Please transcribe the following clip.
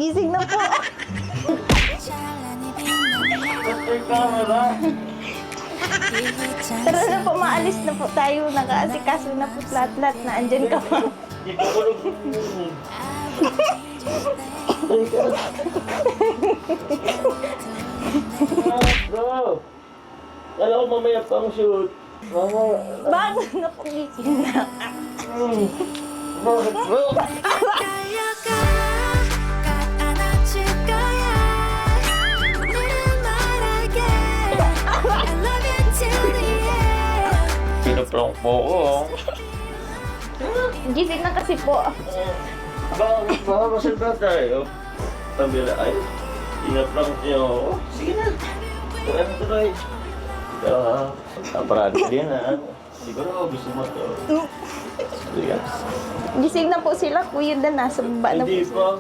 Gising na po. Ay, camera. Tara na po, maalis na po tayo. Nakaasikaso na po lahat-lahat na andyan ka pa. Di pa ko Bro! Kala ko mamaya pang shoot. Mama. Bago na po gising na. Bakit bro? Pinaprank mo ko. Gising na kasi po. Baka masalba tayo. Sabi na, ay, pinaprank niyo ako. Sige na. Tara na tuloy. Aparado din ha. Siguro gusto mo to. Sige. Gising na po sila, kuya na nasa baba na po. Hindi pa.